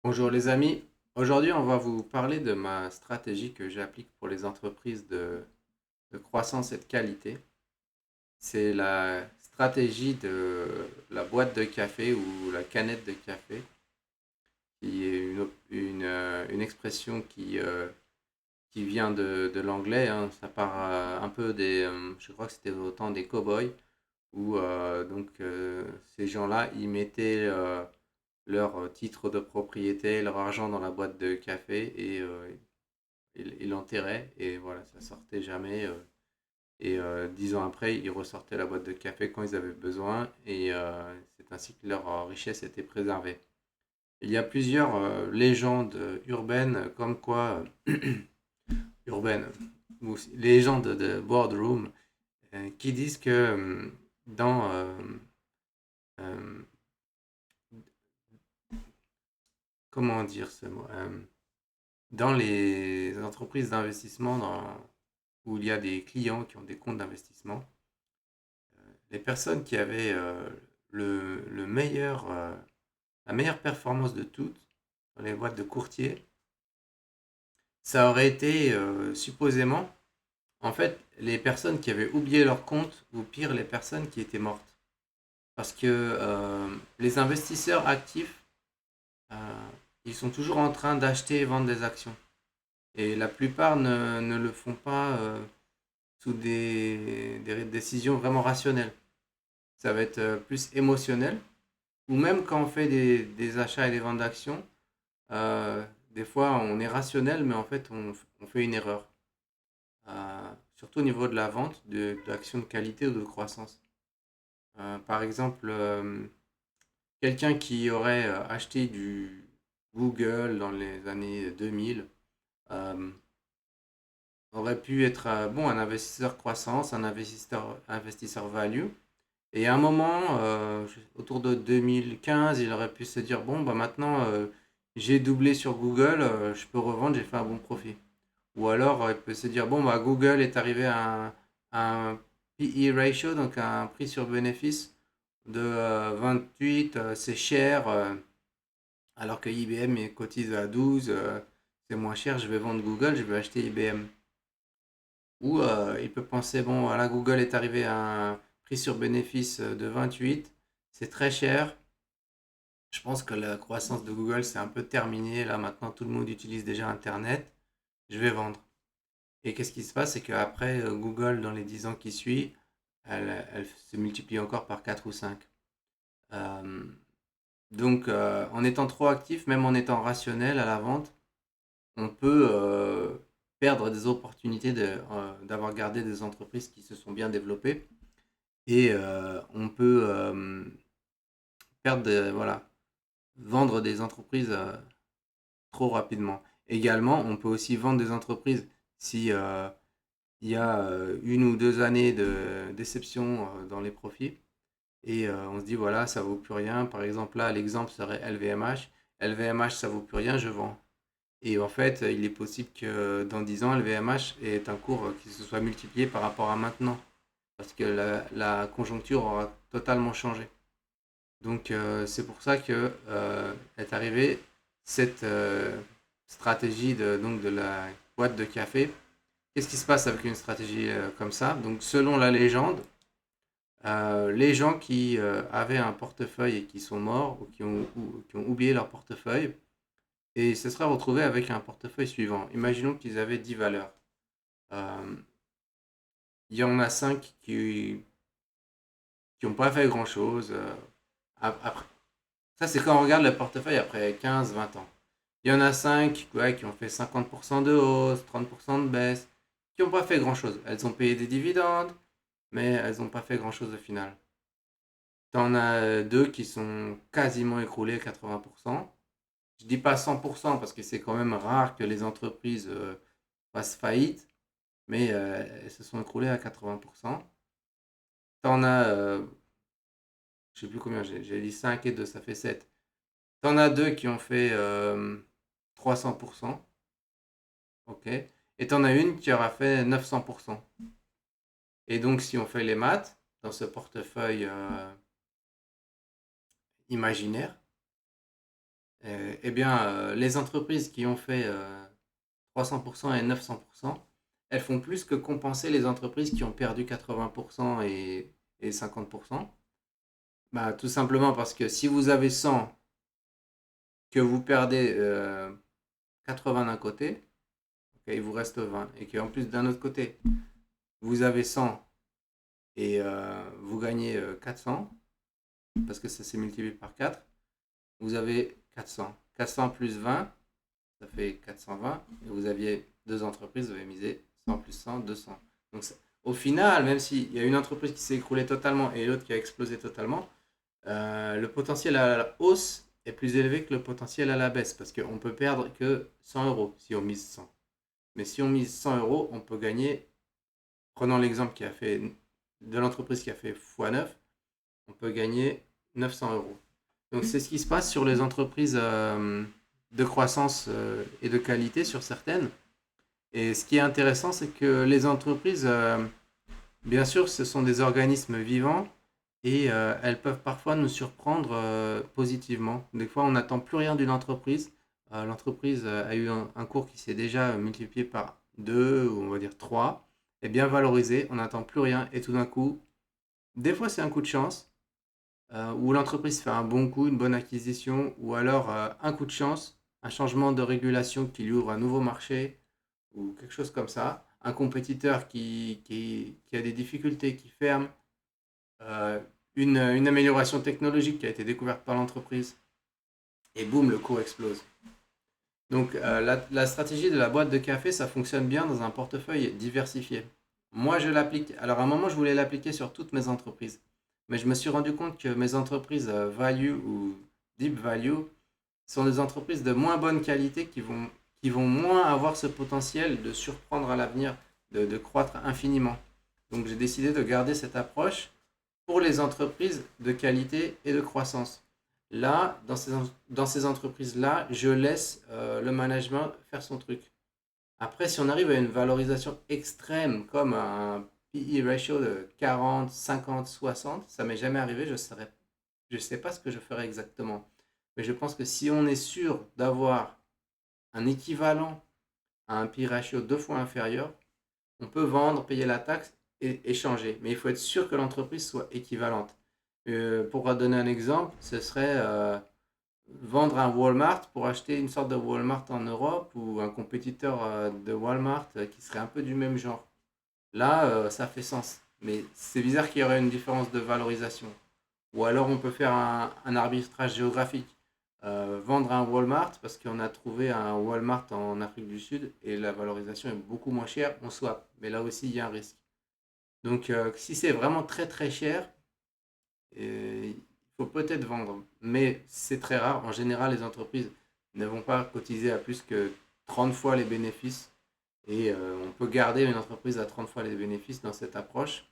Bonjour les amis, aujourd'hui on va vous parler de ma stratégie que j'applique pour les entreprises de croissance et de qualité. C'est la stratégie de la boîte de café ou la canette de café, qui est une expression qui vient de l'anglais, hein. Ça part un peu je crois que c'était au temps des cow-boys, où ces gens-là, ils mettaient leur titre de propriété, leur argent dans la boîte de café et ils l'enterraient et voilà, ça sortait jamais. Et 10 ans après, ils ressortaient la boîte de café quand ils avaient besoin et c'est ainsi que leur richesse était préservée. Il y a plusieurs légendes urbaines comme quoi, urbaines, ou légendes de boardroom qui disent que dans, euh, comment dire ce mot, dans les entreprises d'investissement où il y a des clients qui ont des comptes d'investissement, les personnes qui avaient le meilleur, la meilleure performance de toutes dans les boîtes de courtier, ça aurait été supposément, en fait, les personnes qui avaient oublié leur compte ou pire, les personnes qui étaient mortes. Parce que les investisseurs actifs, euh, ils sont toujours en train d'acheter et vendre des actions. Et la plupart ne le font pas sous des décisions vraiment rationnelles. Ça va être plus émotionnel. Ou même quand on fait des achats et des ventes d'actions, des fois on est rationnel, mais en fait on fait une erreur. Surtout au niveau de la vente d'actions de qualité ou de croissance. Par exemple, quelqu'un qui aurait acheté du Google dans les années 2000 euh, aurait pu être bon, un investisseur croissance, un investisseur value. Et à un moment, autour de 2015, il aurait pu se dire, bon, bah maintenant, j'ai doublé sur Google, je peux revendre, j'ai fait un bon profit. Ou alors, il peut se dire, bon, bah Google est arrivé à un PE ratio, donc un prix sur bénéfice de 28, c'est cher, alors que IBM cotise à 12, c'est moins cher, je vais vendre Google, je vais acheter IBM. Ou il peut penser, bon, voilà, Google est arrivé à un prix sur bénéfice de 28, c'est très cher. Je pense que la croissance de Google, c'est un peu terminé. Là, maintenant, tout le monde utilise déjà Internet. Je vais vendre. Et qu'est-ce qui se passe? C'est qu'après, Google, dans les 10 ans qui suivent, elle se multiplie encore par 4 ou 5. Euh, en étant trop actif, même en étant rationnel à la vente, on peut perdre des opportunités d'avoir gardé des entreprises qui se sont bien développées. Et on peut voilà, vendre des entreprises trop rapidement. Également, on peut aussi vendre des entreprises si il y a 1 ou 2 années de déception dans les profits et on se dit voilà, ça vaut plus rien. Par exemple, là, l'exemple serait LVMH. LVMH, ça vaut plus rien, je vends. Et en fait, il est possible que dans 10 ans, LVMH ait un cours qui se soit multiplié par rapport à maintenant parce que la conjoncture aura totalement changé. Donc c'est pour ça que est arrivée cette stratégie de la boîte de café. Qu'est-ce qui se passe avec une stratégie comme ça? Donc selon la légende, les gens qui avaient un portefeuille et qui sont morts ou qui ont oublié leur portefeuille et se seraient retrouvés avec un portefeuille suivant. Imaginons qu'ils avaient 10 valeurs. Euh, Il y en a 5 qui n'ont pas fait grand-chose. Après, ça, c'est quand on regarde le portefeuille après 15 20 ans. Il y en a 5 ouais, qui ont fait 50% de hausse, 30% de baisse, qui n'ont pas fait grand-chose. Elles ont payé des dividendes, mais elles n'ont pas fait grand-chose au final. T'en as deux qui sont quasiment écroulées à 80%. Je dis pas 100% parce que c'est quand même rare que les entreprises fassent faillite, mais elles se sont écroulées à 80%. T'en as, je sais plus combien, j'ai dit 5 et 2, ça fait 7. T'en as deux qui ont fait 300%. Ok. Et t'en as une qui aura fait 900%. Et donc, si on fait les maths dans ce portefeuille imaginaire, Eh bien, les entreprises qui ont fait 300% et 900%, elles font plus que compenser les entreprises qui ont perdu 80% et 50%. Bah, tout simplement parce que si vous avez 100, que vous perdez 80 d'un côté, ok, il vous reste 20. Et qu'en plus d'un autre côté, vous avez 100 et vous gagnez 400, parce que ça s'est multiplié par 4, vous avez 400. 400 plus 20, ça fait 420. Et vous aviez deux entreprises, vous avez misé 100 plus 100, 200. Donc au final, même s'il y a une entreprise qui s'est écroulée totalement et l'autre qui a explosé totalement, le potentiel à la hausse est plus élevé que le potentiel à la baisse parce qu'on peut perdre que 100 euros si on mise 100. Mais si on mise 100 euros, on peut gagner, prenons l'exemple de l'entreprise qui a fait x9, on peut gagner 900 euros. Donc c'est ce qui se passe sur les entreprises de croissance et de qualité sur certaines. Et ce qui est intéressant, c'est que les entreprises, bien sûr, ce sont des organismes vivants et elles peuvent parfois nous surprendre positivement. Des fois, on n'attend plus rien d'une entreprise. L'entreprise a eu un cours qui s'est déjà multiplié par 2 ou on va dire 3, est bien valorisé, on n'attend plus rien et tout d'un coup, des fois c'est un coup de chance, où l'entreprise fait un bon coup, une bonne acquisition, ou alors un coup de chance, un changement de régulation qui lui ouvre un nouveau marché, ou quelque chose comme ça, un compétiteur qui a des difficultés, qui ferme, euh, une amélioration technologique qui a été découverte par l'entreprise, et boum, le cours explose. Donc la stratégie de la boîte de café, ça fonctionne bien dans un portefeuille diversifié. Moi, je l'applique. Alors à un moment, je voulais l'appliquer sur toutes mes entreprises. Mais je me suis rendu compte que mes entreprises value ou deep value sont des entreprises de moins bonne qualité qui vont moins avoir ce potentiel de surprendre à l'avenir, de croître infiniment. Donc j'ai décidé de garder cette approche pour les entreprises de qualité et de croissance. Là, dans ces entreprises-là, je laisse le management faire son truc. Après, si on arrive à une valorisation extrême, comme un PE ratio de 40, 50, 60, ça m'est jamais arrivé, je sais pas ce que je ferais exactement. Mais je pense que si on est sûr d'avoir un équivalent à un PE ratio deux fois inférieur, on peut vendre, payer la taxe et échanger. Mais il faut être sûr que l'entreprise soit équivalente. Pour donner un exemple, ce serait vendre un Walmart pour acheter une sorte de Walmart en Europe ou un compétiteur de Walmart qui serait un peu du même genre. Là, ça fait sens. Mais c'est bizarre qu'il y aurait une différence de valorisation. Ou alors on peut faire un arbitrage géographique. Vendre un Walmart parce qu'on a trouvé un Walmart en Afrique du Sud et la valorisation est beaucoup moins chère, on swap. Mais là aussi, il y a un risque. Donc si c'est vraiment très très cher, il faut peut-être vendre. Mais c'est très rare. En général, les entreprises ne vont pas cotiser à plus que 30 fois les bénéfices. Et on peut garder une entreprise à 30 fois les bénéfices dans cette approche.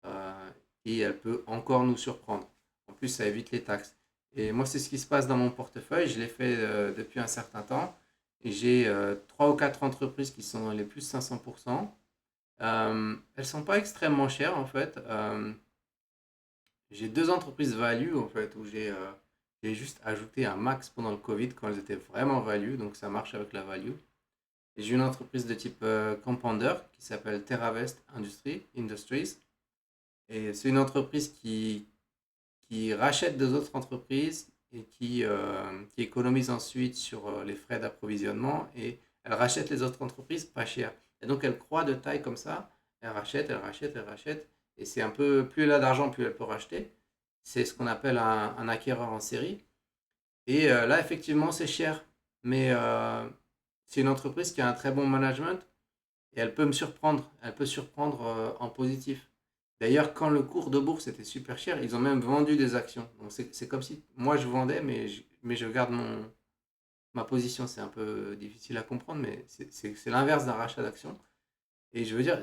euh, et elle peut encore nous surprendre. En plus, ça évite les taxes. Et moi, c'est ce qui se passe dans mon portefeuille. Je l'ai fait depuis un certain temps. Et j'ai 3 ou 4 entreprises qui sont dans les plus 500%. Elles ne sont pas extrêmement chères en fait. J'ai deux entreprises value en fait où j'ai juste ajouté un max pendant le Covid quand elles étaient vraiment value, donc ça marche avec la value. Et j'ai une entreprise de type compounder qui s'appelle TerraVest Industries. Et c'est une entreprise qui rachète deux autres entreprises et qui économise ensuite sur les frais d'approvisionnement et elle rachète les autres entreprises pas cher. Et donc elle croît de taille comme ça, elle rachète, elle rachète, elle rachète. Et c'est un peu, plus elle a d'argent, plus elle peut racheter. C'est ce qu'on appelle un acquéreur en série. Et là, effectivement, c'est cher. Mais c'est une entreprise qui a un très bon management et elle peut me surprendre. Elle peut surprendre en positif. D'ailleurs, quand le cours de bourse était super cher, ils ont même vendu des actions. Donc c'est comme si moi je vendais, mais je garde ma position. C'est un peu difficile à comprendre, mais c'est l'inverse d'un rachat d'actions. Et je veux dire,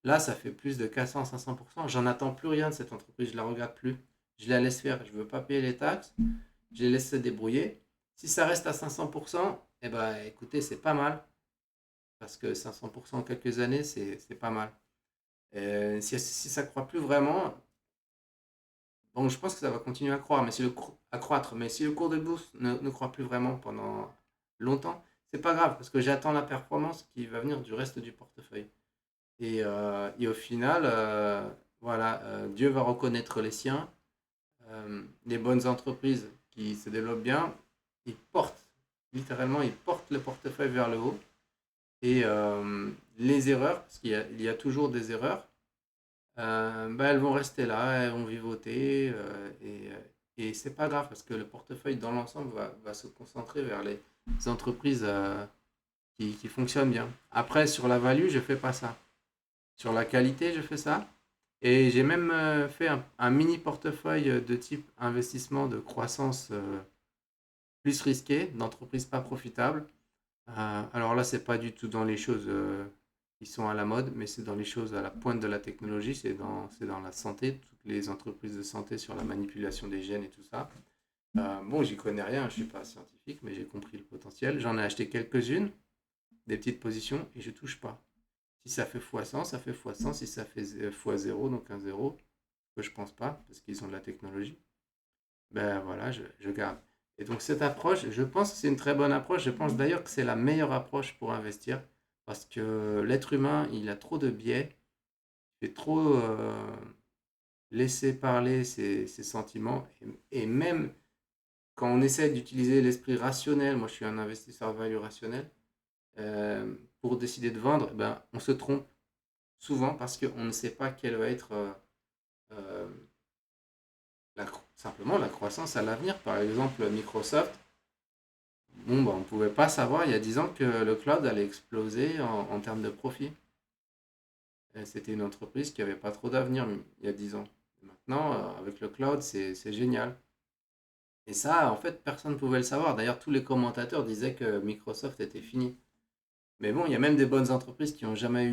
là, ça fait plus de 400-500%. J'en attends plus rien de cette entreprise. Je la regarde plus. Je la laisse faire. Je ne veux pas payer les taxes. Je les laisse se débrouiller. Si ça reste à 500%, eh ben, écoutez, c'est pas mal. Parce que 500% en quelques années, c'est pas mal. Si ça ne croit plus vraiment, bon, je pense que ça va continuer à croître, mais si le cours de bourse ne croît plus vraiment pendant longtemps, c'est pas grave, parce que j'attends la performance qui va venir du reste du portefeuille. Et au final, voilà, Dieu va reconnaître les siens. Les bonnes entreprises qui se développent bien, ils portent, littéralement, ils portent le portefeuille vers le haut. Et les erreurs, parce il y a toujours des erreurs, bah, elles vont rester là, elles vont vivoter. Et c'est pas grave, parce que le portefeuille dans l'ensemble va se concentrer vers les entreprises qui fonctionnent bien. Après, sur la value, je fais pas ça. Sur la qualité, je fais ça. Et j'ai même fait un mini portefeuille de type investissement de croissance plus risqué, d'entreprises pas profitables. Alors là, c'est pas du tout dans les choses qui sont à la mode, mais c'est dans les choses à la pointe de la technologie, c'est dans la santé, toutes les entreprises de santé sur la manipulation des gènes et tout ça. Bon, j'y connais rien, je suis pas scientifique, mais j'ai compris le potentiel. J'en ai acheté quelques-unes, des petites positions, et je touche pas. Si ça fait x100, ça fait x100. Si ça fait x0, donc un 0, que je pense pas, parce qu'ils ont de la technologie, ben voilà, je garde. Et donc cette approche, je pense que c'est une très bonne approche. Je pense d'ailleurs que c'est la meilleure approche pour investir, parce que l'être humain, il a trop de biais, il fait trop laisser parler ses sentiments, et même quand on essaie d'utiliser l'esprit rationnel, moi je suis un investisseur value rationnel, pour décider de vendre, ben, on se trompe souvent parce qu'on ne sait pas quelle va être euh, simplement la croissance à l'avenir. Par exemple, Microsoft, bon, bah, on ne pouvait pas savoir il y a 10 ans que le cloud allait exploser en termes de profit. C'était une entreprise qui n'avait pas trop d'avenir il y a 10 ans. Maintenant, avec le cloud, c'est génial. Et ça, en fait, personne ne pouvait le savoir. D'ailleurs, tous les commentateurs disaient que Microsoft était fini. Mais bon, il y a même des bonnes entreprises qui n'ont jamais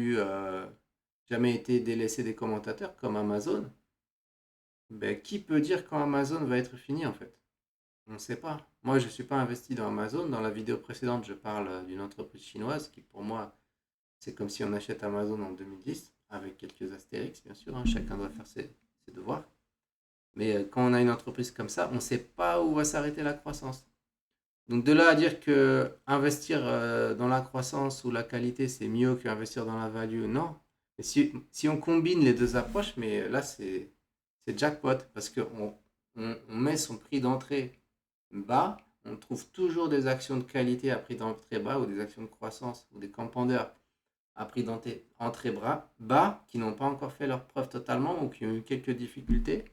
été délaissées des commentateurs, comme Amazon. Ben, qui peut dire quand Amazon va être fini, en fait? On ne sait pas. Moi, je ne suis pas investi dans Amazon. Dans la vidéo précédente, je parle d'une entreprise chinoise qui, pour moi, c'est comme si on achète Amazon en 2010, avec quelques astérix, bien sûr, hein. Chacun doit faire ses devoirs. Mais quand on a une entreprise comme ça, on ne sait pas où va s'arrêter la croissance. Donc de là à dire que investir dans la croissance ou la qualité, c'est mieux qu'investir dans la value, non. Mais si on combine les deux approches, mais là, c'est jackpot, parce qu'on met son prix d'entrée bas, on trouve toujours des actions de qualité à prix d'entrée bas, ou des actions de croissance, ou des compandeurs à prix d'entrée bas, qui n'ont pas encore fait leur preuve totalement, ou qui ont eu quelques difficultés.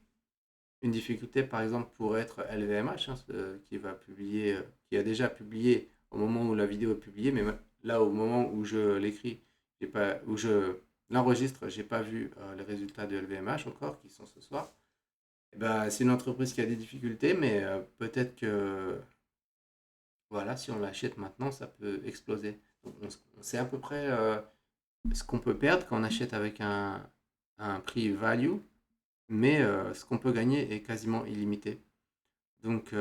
Une difficulté, par exemple, pourrait être LVMH, hein, qui a déjà publié au moment où la vidéo est publiée, mais là, au moment où je l'écris, où je l'enregistre, j'ai pas vu les résultats de LVMH encore, qui sont ce soir. Eh ben, c'est une entreprise qui a des difficultés, mais peut-être que voilà, si on l'achète maintenant, ça peut exploser. Donc, on sait à peu près ce qu'on peut perdre quand on achète avec un prix value, mais ce qu'on peut gagner est quasiment illimité. Donc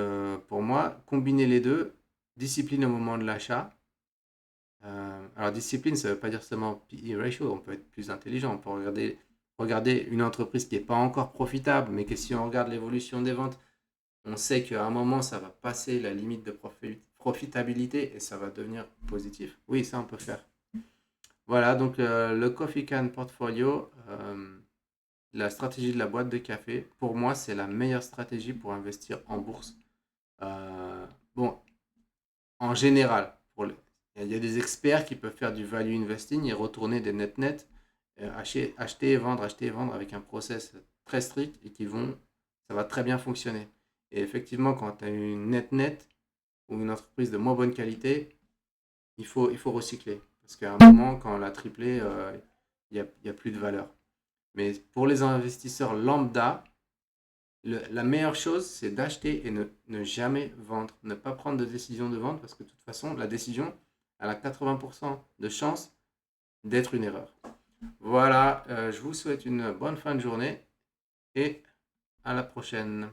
pour moi, combiner les deux, discipline au moment de l'achat. Alors discipline, ça ne veut pas dire seulement PE ratio, on peut être plus intelligent, on peut regarder une entreprise qui n'est pas encore profitable, mais que si on regarde l'évolution des ventes, on sait qu'à un moment, ça va passer la limite de profitabilité et ça va devenir positif. Oui, ça on peut faire. Voilà, donc le Coffee Can Portfolio, la stratégie de la boîte de café, pour moi, c'est la meilleure stratégie pour investir en bourse. Bon, en général, il y a des experts qui peuvent faire du value investing et retourner des net-net, acheter et vendre avec un process très strict et ça va très bien fonctionner. Et effectivement, quand tu as une net-net ou une entreprise de moins bonne qualité, il faut recycler. Parce qu'à un moment, quand on l'a triplé, il y a plus de valeur. Mais pour les investisseurs lambda, la meilleure chose, c'est d'acheter et ne jamais vendre. Ne pas prendre de décision de vente parce que de toute façon, la décision, elle a 80% de chance d'être une erreur. Voilà, je vous souhaite une bonne fin de journée et à la prochaine.